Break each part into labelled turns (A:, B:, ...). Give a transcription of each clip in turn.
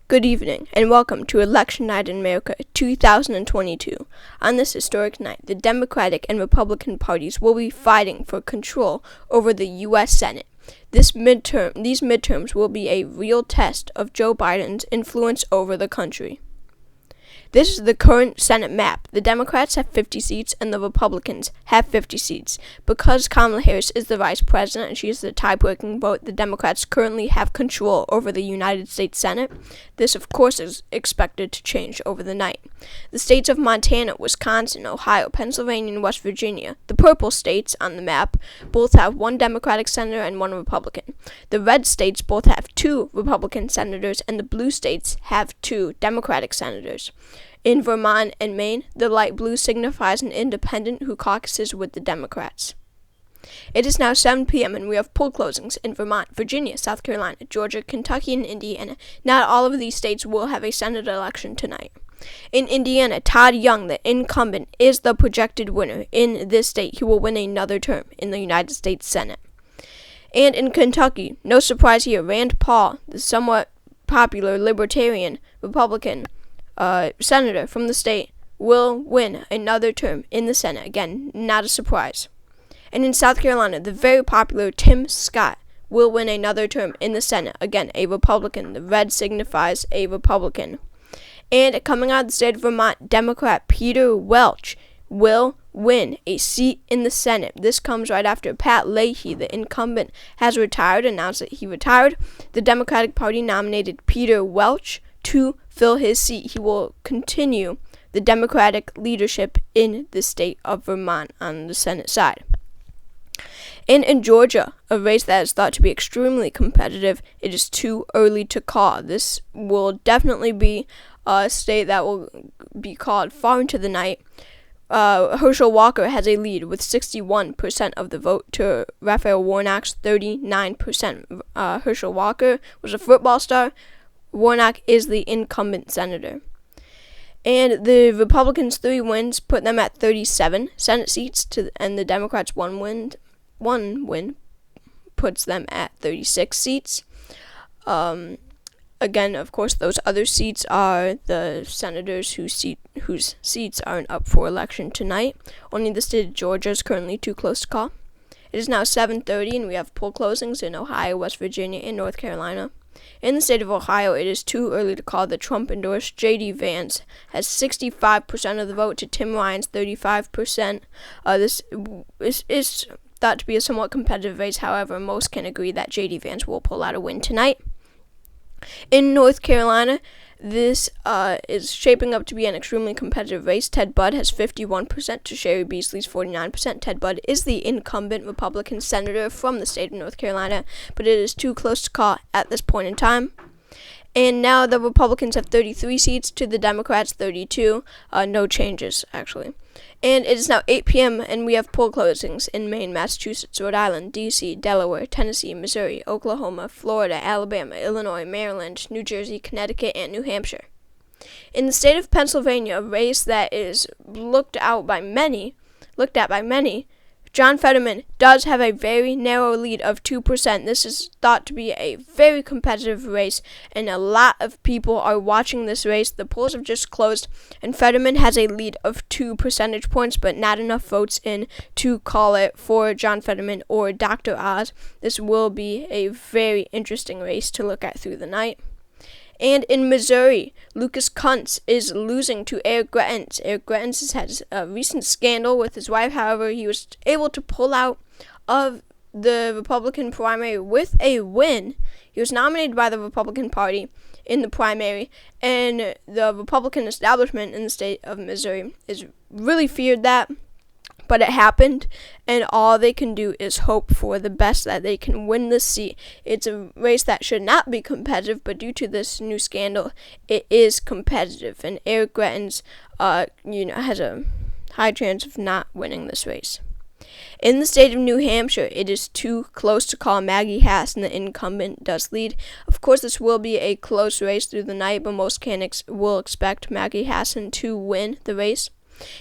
A: Good evening, and welcome to Election Night in America 2022. On this historic night, the Democratic and Republican parties will be fighting for control over the U.S. Senate. These midterms will be a real test of Joe Biden's influence over the country. This is the current Senate map. The Democrats have 50 seats and the Republicans have 50 seats. Because Kamala Harris is the vice president and she is the tie-breaking vote, the Democrats currently have control over the United States Senate. This, of course, is expected to change over the night. The states of Montana, Wisconsin, Ohio, Pennsylvania, and West Virginia, the purple states on the map, both have one Democratic senator and one Republican. The red states both have two Republican senators, and the blue states have two Democratic senators. In Vermont and Maine, the light blue signifies an independent who caucuses with the Democrats. It is now 7 p.m. and we have poll closings in Vermont, Virginia, South Carolina, Georgia, Kentucky, and Indiana. Not all of these states will have a Senate election tonight. In Indiana, Todd Young, the incumbent, is the projected winner. In this state, he will win another term in the United States Senate. And in Kentucky, no surprise here, Rand Paul, the somewhat popular Libertarian Republican senator from the state, will win another term in the Senate. Again, not a surprise. And in South Carolina, the very popular Tim Scott will win another term in the Senate. Again, a Republican. The red signifies a Republican. And coming out of the state of Vermont, Democrat Peter Welch will win a seat in the Senate. This comes right after Pat Leahy, the incumbent, has announced that he retired. The Democratic Party nominated Peter Welch to fill his seat. He will continue the Democratic leadership in the state of Vermont on the Senate side. And in Georgia, a race that is thought to be extremely competitive, it is too early to call. This will definitely be a state that will be called far into the night. Herschel Walker has a lead with 61% of the vote to Raphael Warnock's 39%. Herschel Walker was a football star. Warnock is the incumbent senator. And the Republicans' 3 wins put them at 37 Senate seats, and the Democrats' one win puts them at 36 seats. Again, of course, those other seats are the senators whose seats aren't up for election tonight. Only the state of Georgia is currently too close to call. It is now 7:30, and we have poll closings in Ohio, West Virginia, and North Carolina. In the state of Ohio, it is too early to call. The Trump-endorsed J.D. Vance has 65% of the vote to Tim Ryan's 35%. This is thought to be a somewhat competitive race. However, most can agree that J.D. Vance will pull out a win tonight. In North Carolina, this is shaping up to be an extremely competitive race. Ted Budd has 51% to Sherry Beasley's 49%. Ted Budd is the incumbent Republican senator from the state of North Carolina, but it is too close to call at this point in time. And now the Republicans have 33 seats to the Democrats' 32. No changes, actually. And it is now 8 p.m., and we have poll closings in Maine, Massachusetts, Rhode Island, D.C., Delaware, Tennessee, Missouri, Oklahoma, Florida, Alabama, Illinois, Maryland, New Jersey, Connecticut, and New Hampshire. In the state of Pennsylvania, a race that is looked at by many, John Fetterman does have a very narrow lead of 2%. This is thought to be a very competitive race, and a lot of people are watching this race. The polls have just closed, and Fetterman has a lead of 2 percentage points, but not enough votes in to call it for John Fetterman or Dr. Oz. This will be a very interesting race to look at through the night. And in Missouri, Lucas Kuntz is losing to Eric Greitens. Eric Greitens has had a recent scandal with his wife. However, he was able to pull out of the Republican primary with a win. He was nominated by the Republican Party in the primary, and the Republican establishment in the state of Missouri is really feared that. But it happened, and all they can do is hope for the best that they can win this seat. It's a race that should not be competitive, but due to this new scandal, it is competitive. And Eric Greitens, has a high chance of not winning this race. In the state of New Hampshire, it is too close to call. Maggie Hassan, the incumbent, does lead. Of course, this will be a close race through the night, but most candidates will expect Maggie Hassan to win the race.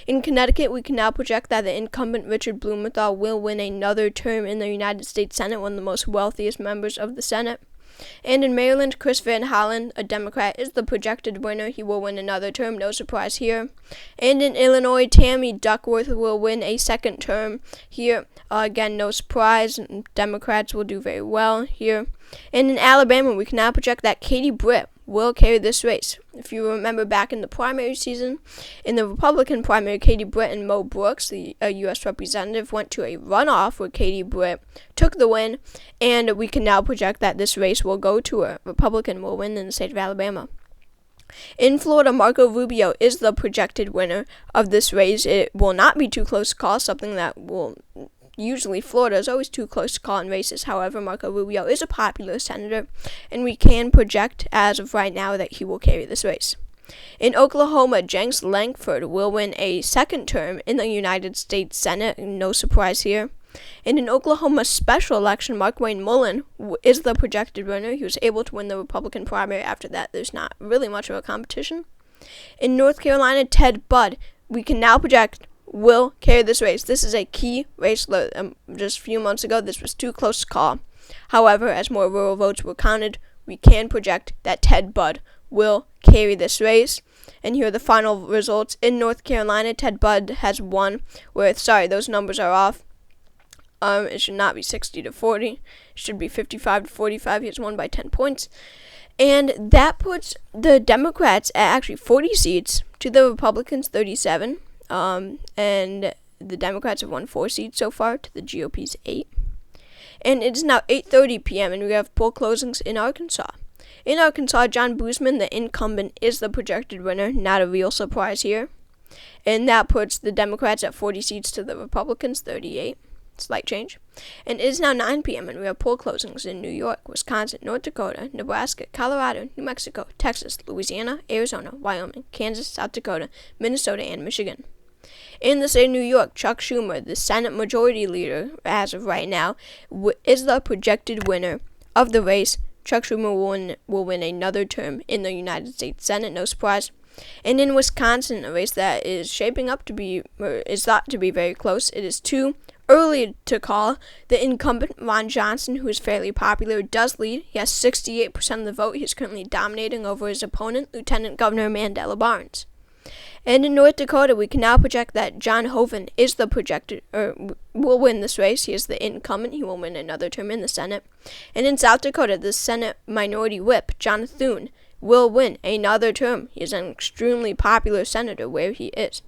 A: In Connecticut, we can now project that the incumbent Richard Blumenthal will win another term in the United States Senate, one of the most wealthiest members of the Senate. And in Maryland, Chris Van Hollen, a Democrat, is the projected winner. He will win another term, no surprise here. And in Illinois, Tammy Duckworth will win a second term here. Again, no surprise. Democrats will do very well here. And in Alabama, we can now project that Katie Britt will carry this race. If you remember back in the primary season, in the Republican primary, Katie Britt and Mo Brooks, the U.S. representative, went to a runoff where Katie Britt took the win, and we can now project that this race will go to a Republican will win in the state of Alabama. In Florida, Marco Rubio is the projected winner of this race. It will not be too close to call, something that will usually Florida is always too close to call in races. However, Marco Rubio is a popular senator, and we can project as of right now that he will carry this race. In Oklahoma, Jenks Langford will win a second term in the United States Senate. No surprise here. And in Oklahoma special election, Markwayne Mullin is the projected winner. He was able to win the Republican primary. After that, there's not really much of a competition. In North Carolina, Ted Budd, we can now project, will carry this race. This is a key race. Just a few months ago, this was too close to call. However, as more rural votes were counted, we can project that Ted Budd will carry this race. And here are the final results. In North Carolina, Ted Budd has won. Those numbers are off. It should not be 60-40. It should be 55-45. He has won by 10 points. And that puts the Democrats at actually 40 seats to the Republicans 37. And the Democrats have won 4 seats so far to the GOP's 8. And it is now 8:30 p.m. and we have poll closings in Arkansas. In Arkansas, John Boozman, the incumbent, is the projected winner. Not a real surprise here. And that puts the Democrats at 40 seats to the Republicans 38. Slight change. And it is now 9 p.m. and we have poll closings in New York, Wisconsin, North Dakota, Nebraska, Colorado, New Mexico, Texas, Louisiana, Arizona, Wyoming, Kansas, South Dakota, Minnesota, and Michigan. In the state of New York, Chuck Schumer, the Senate Majority Leader, as of right now, is the projected winner of the race. Chuck Schumer will win another term in the United States Senate, no surprise. And in Wisconsin, a race that is shaping up to be, or is thought to be very close, it is too early to call. The incumbent, Ron Johnson, who is fairly popular, does lead. He has 68% of the vote. He is currently dominating over his opponent, Lieutenant Governor Mandela Barnes. And in North Dakota, we can now project that John Hoeven is the projected, or will win this race. He is the incumbent. He will win another term in the Senate. And in South Dakota, the Senate Minority Whip, John Thune, will win another term. He is an extremely popular senator where he is.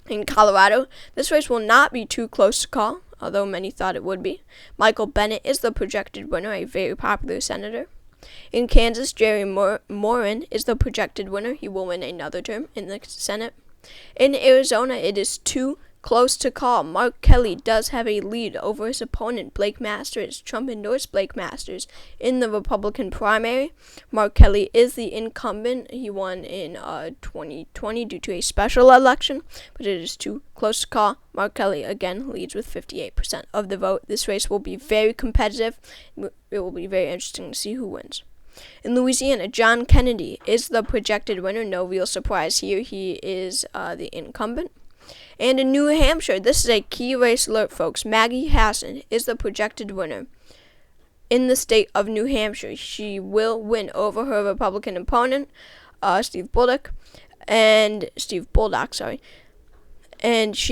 A: In Colorado, this race will not be too close to call, although many thought it would be. Michael Bennet is the projected winner, a very popular senator. In Kansas, Jerry Moran is the projected winner. He will win another term in the Senate. In Arizona, it is too close to call. Mark Kelly does have a lead over his opponent, Blake Masters. Trump endorsed Blake Masters in the Republican primary. Mark Kelly is the incumbent. He won in 2020 due to a special election, but it is too close to call. Mark Kelly, again, leads with 58% of the vote. This race will be very competitive. It will be very interesting to see who wins. In Louisiana, John Kennedy is the projected winner. No real surprise here. He is the incumbent. And in New Hampshire, this is a key race alert, folks. Maggie Hassan is the projected winner in the state of New Hampshire. She will win over her Republican opponent, Steve Bullock, and she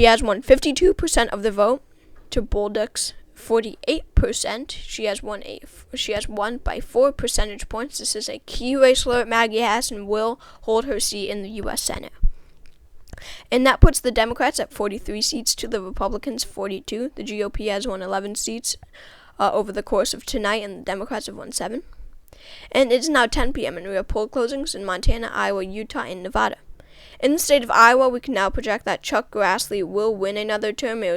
A: has won 52% of the vote to Bullock's 48%. She has won by 4 percentage points. This is a key race alert. Maggie Hassan will hold her seat in the U.S. Senate. And that puts the Democrats at 43 seats to the Republicans 42. The GOP has won 11 seats over the course of tonight, and the Democrats have won 7. And it is now 10 p.m., and we have poll closings in Montana, Iowa, Utah, and Nevada. In the state of Iowa, we can now project that Chuck Grassley will win another term. It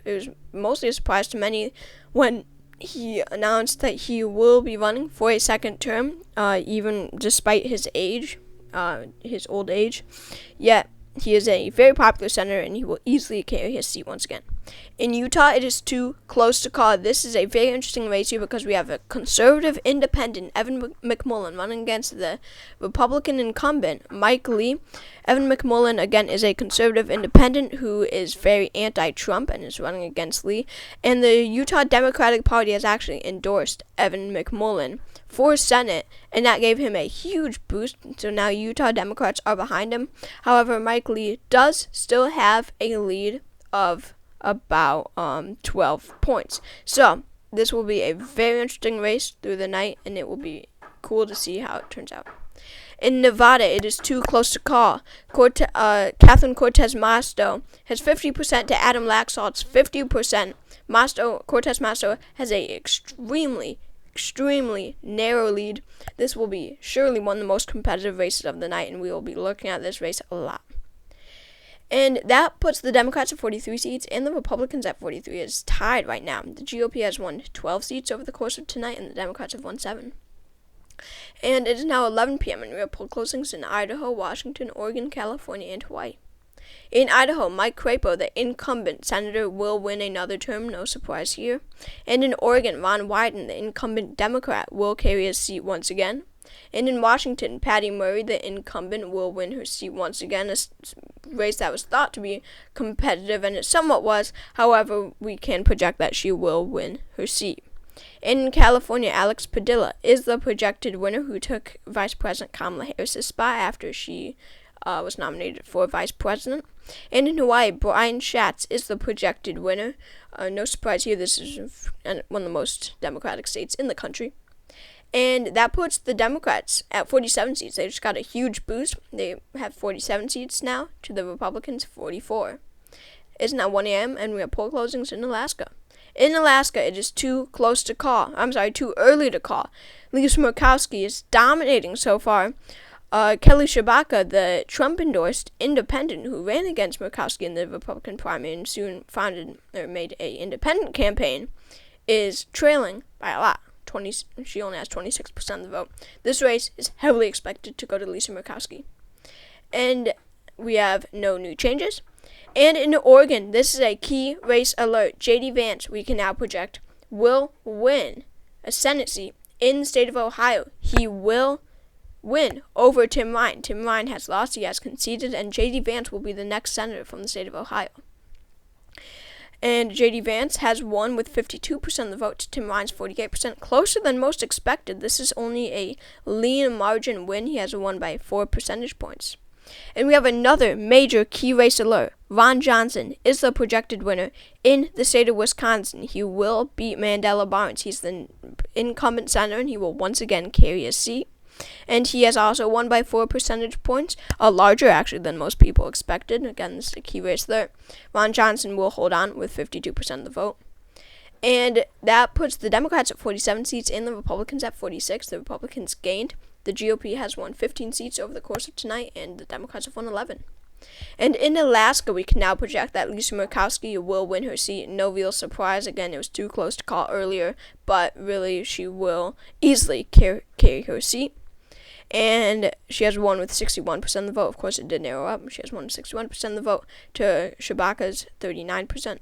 A: was mostly a surprise to many when he announced that he will be running for a second term, even despite his age, his old age. Yet, he is a very popular senator, and he will easily carry his seat once again. In Utah, it is too close to call. This is a very interesting race here because we have a conservative independent, Evan McMullin, running against the Republican incumbent, Mike Lee. Evan McMullin, again, is a conservative independent who is very anti-Trump and is running against Lee. And the Utah Democratic Party has actually endorsed Evan McMullin for Senate, and that gave him a huge boost. So now Utah Democrats are behind him. However, Mike Lee does still have a lead of about 12 points. So this will be a very interesting race through the night, and it will be cool to see how it turns out. In Nevada, it is too close to call. Catherine Cortez Masto has 50% to Adam Laxalt's 50%. Cortez Masto has a extremely narrow lead. This will be surely one of the most competitive races of the night, and we will be looking at this race a lot. And that puts the Democrats at 43 seats and the Republicans at 43. It's tied right now. The GOP has won 12 seats over the course of tonight, and the Democrats have won 7. And it is now 11 p.m. and we have poll closings in Idaho, Washington, Oregon, California, and Hawaii. In Idaho, Mike Crapo, the incumbent senator, will win another term, no surprise here. And in Oregon, Ron Wyden, the incumbent Democrat, will carry his seat once again. And in Washington, Patty Murray, the incumbent, will win her seat once again, a race that was thought to be competitive, and it somewhat was. However, we can project that she will win her seat. In California, Alex Padilla is the projected winner, who took Vice President Kamala Harris' spot after she was nominated for Vice President. And in Hawaii, Brian Schatz is the projected winner. No surprise here, this is one of the most Democratic states in the country. And that puts the Democrats at 47 seats. They just got a huge boost. They have 47 seats now to the Republicans' 44. It's now 1 a.m. and we have poll closings in Alaska. In Alaska, it is too early to call. Lisa Murkowski is dominating so far. Kelly Tshibaka, the Trump-endorsed independent who ran against Murkowski in the Republican primary and soon made an independent campaign, is trailing by a lot. She only has 26% of the vote. This race is heavily expected to go to Lisa Murkowski. And we have no new changes. And in Oregon, this is a key race alert. J.D. Vance, we can now project, will win a Senate seat in the state of Ohio. He will win over Tim Ryan. Tim Ryan has lost, he has conceded, and J.D. Vance will be the next senator from the state of Ohio. And J.D. Vance has won with 52% of the vote to Tim Ryan's 48%, closer than most expected. This is only a lean margin win. He has won by 4 percentage points. And we have another major key race alert. Ron Johnson is the projected winner in the state of Wisconsin. He will beat Mandela Barnes. He's the incumbent senator, and he will once again carry a seat. And he has also won by 4 percentage points, larger actually than most people expected. Again, this is a key race there. Ron Johnson will hold on with 52% of the vote. And that puts the Democrats at 47 seats and the Republicans at 46. The Republicans gained. The GOP has won 15 seats over the course of tonight, and the Democrats have won 11. And in Alaska, we can now project that Lisa Murkowski will win her seat. No real surprise. Again, it was too close to call earlier, but really she will easily carry her seat. And she has won with 61% of the vote. Of course, it did narrow up. She has won 61% of the vote to Tshibaka's 39%.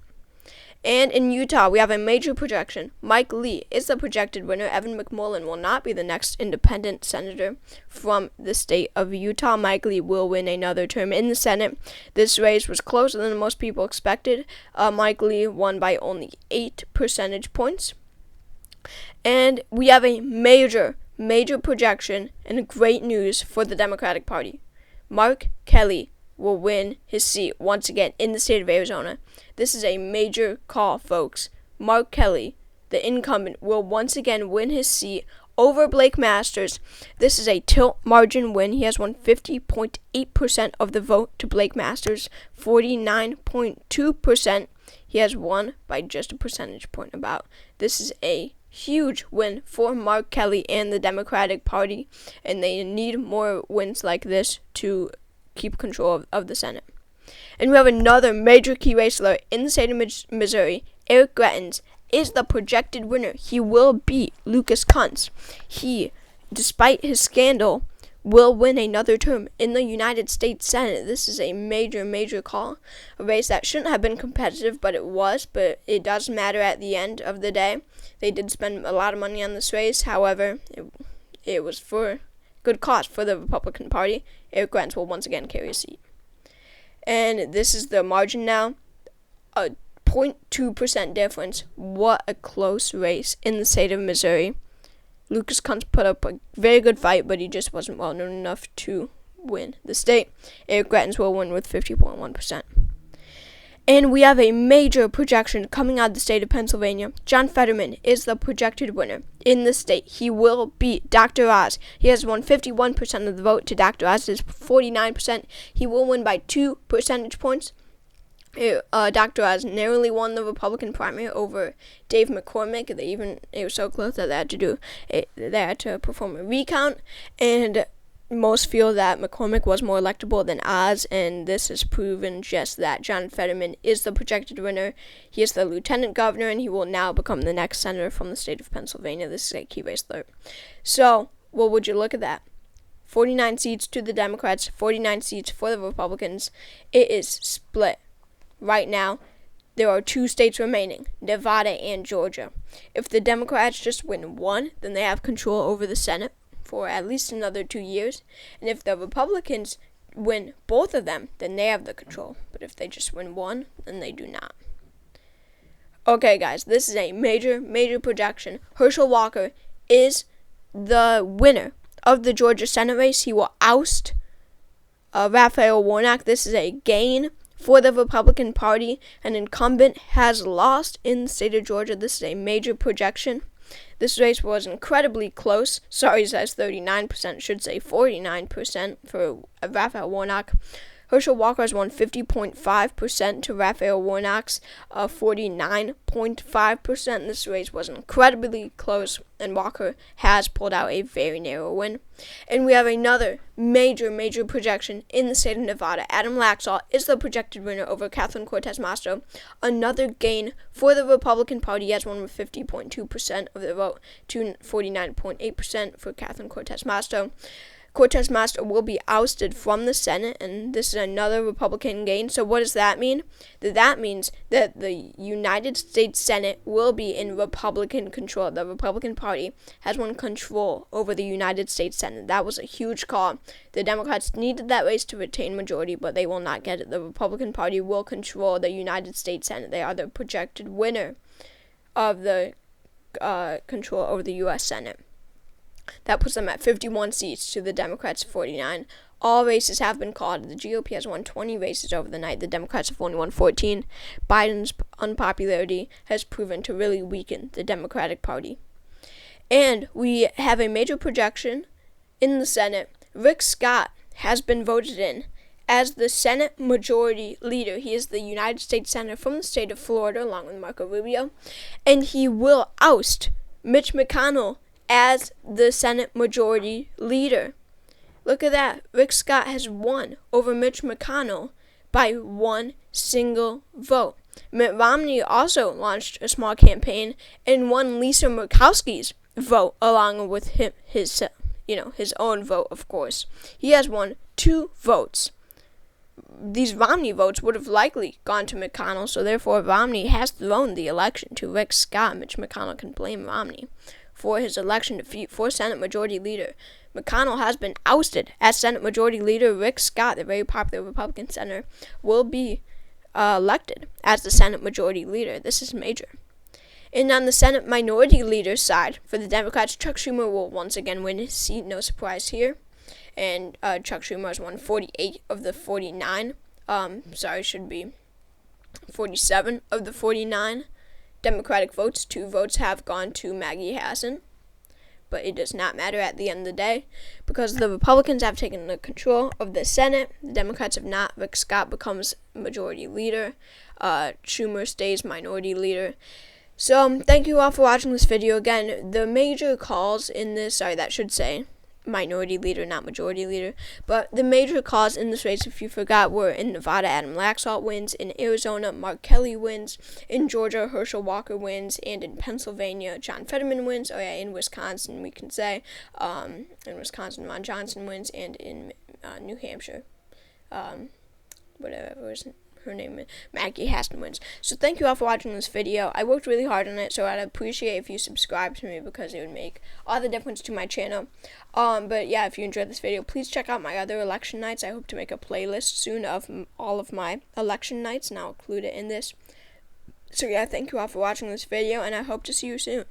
A: And in Utah, we have a major projection. Mike Lee is the projected winner. Evan McMullen will not be the next independent senator from the state of Utah. Mike Lee will win another term in the Senate. This race was closer than most people expected. Mike Lee won by only 8 percentage points. And we have a major projection and great news for the Democratic Party. Mark Kelly will win his seat once again in the state of Arizona. This is a major call, folks. Mark Kelly, the incumbent, will once again win his seat over Blake Masters. This is a tilt margin win. He has won 50.8% of the vote to Blake Masters, 49.2%. He has won by just a percentage point about. This is a huge win for Mark Kelly and the Democratic Party, and they need more wins like this to keep control of the Senate. And we have another major key race alert in the state of Missouri. Eric Greitens is the projected winner. He will beat Lucas Kunz. He, despite his scandal, will win another term in the United States Senate. This is a major call. A race that shouldn't have been competitive, but it was. But it does matter at the end of the day. They did spend a lot of money on this race. However, it was for good cause for the Republican Party. Eric Greitens will once again carry a seat. And this is the margin now. A 0.2% difference. What a close race in the state of Missouri. Lucas Kunz put up a very good fight, but he just wasn't well known enough to win the state. Eric Greitens will win with 50.1%. And we have a major projection coming out of the state of Pennsylvania. John Fetterman is the projected winner in the state. He will beat Dr. Oz. He has won 51% of the vote to Dr. Oz's 49%. He will win by 2 percentage points. Dr. Oz narrowly won the Republican primary over Dave McCormick. It was so close that they had to perform a recount, and most feel that McCormick was more electable than Oz, and this has proven just that. John Fetterman is the projected winner. He is the lieutenant governor, and he will now become the next senator from the state of Pennsylvania. This is a key race there. So, what would you look at that? 49 seats to the Democrats, 49 seats for the Republicans. It is split. Right now, there are 2 states remaining, Nevada and Georgia. If the Democrats just win one, then they have control over the Senate for at least another 2 years. And if the Republicans win both of them, then they have the control. But if they just win one, then they do not. Okay, guys, this is a major, major projection. Herschel Walker is the winner of the Georgia Senate race. He will oust Raphael Warnock. This is a gain for the Republican Party. An incumbent has lost in the state of Georgia. This is a major projection. This race was incredibly close. Sorry, it says 39%. Should say 49% for Raphael Warnock. Herschel Walker has won 50.5% to Raphael Warnock's 49.5%. This race was incredibly close, and Walker has pulled out a very narrow win. And we have another major, major projection in the state of Nevada. Adam Laxalt is the projected winner over Catherine Cortez Masto. Another gain for the Republican Party. He has won with 50.2% of the vote to 49.8% for Catherine Cortez Masto. Cortez Masto will be ousted from the Senate, and this is another Republican gain. So what does that mean? That means that the United States Senate will be in Republican control. The Republican Party has won control over the United States Senate. That was a huge call. The Democrats needed that race to retain majority, but they will not get it. The Republican Party will control the United States Senate. They are the projected winner of the control over the U.S. Senate. That puts them at 51 seats to the Democrats' 49. All races have been called. The GOP has won 20 races over the night. The Democrats have only won 14. Biden's unpopularity has proven to really weaken the Democratic Party. And we have a major projection in the Senate. Rick Scott has been voted in as the Senate Majority Leader. He is the United States Senator from the state of Florida, along with Marco Rubio. And he will oust Mitch McConnell as the Senate Majority Leader. Look at that. Rick Scott has won over Mitch McConnell by 1 single vote. Mitt Romney also launched a small campaign and won Lisa Murkowski's vote along with his own vote, of course. He has won 2 votes. These Romney votes would have likely gone to McConnell, so therefore Romney has thrown the election to Rick Scott. Mitch McConnell can blame Romney for his election defeat for Senate Majority Leader. McConnell has been ousted as Senate Majority Leader. Rick Scott, the very popular Republican senator, will be elected as the Senate Majority Leader. This is major. And on the Senate Minority Leader side, for the Democrats, Chuck Schumer will once again win his seat. No surprise here. And Chuck Schumer has won 48 of the 49. Should be 47 of the 49 Democratic votes. 2 votes have gone to Maggie Hassan, but it does not matter at the end of the day because the Republicans have taken the control of the Senate. The Democrats have not. Rick Scott becomes Majority Leader. Schumer stays Minority Leader. So thank you all for watching this video. Again, the major calls in this, Minority Leader, not Majority Leader. But the major calls in this race, if you forgot, were in Nevada, Adam Laxalt wins. In Arizona, Mark Kelly wins. In Georgia, Herschel Walker wins. And in Pennsylvania, John Fetterman wins. In Wisconsin, we can say. In Wisconsin, Ron Johnson wins. And in New Hampshire, whatever was her name, Maggie Hassan wins. So thank you all for watching this video. I worked really hard on it, so I'd appreciate if you subscribe to me because it would make all the difference to my channel. But yeah, if you enjoyed this video, please check out my other election nights. I hope to make a playlist soon of all of my election nights, and I'll include it in this. So yeah, thank you all for watching this video, and I hope to see you soon.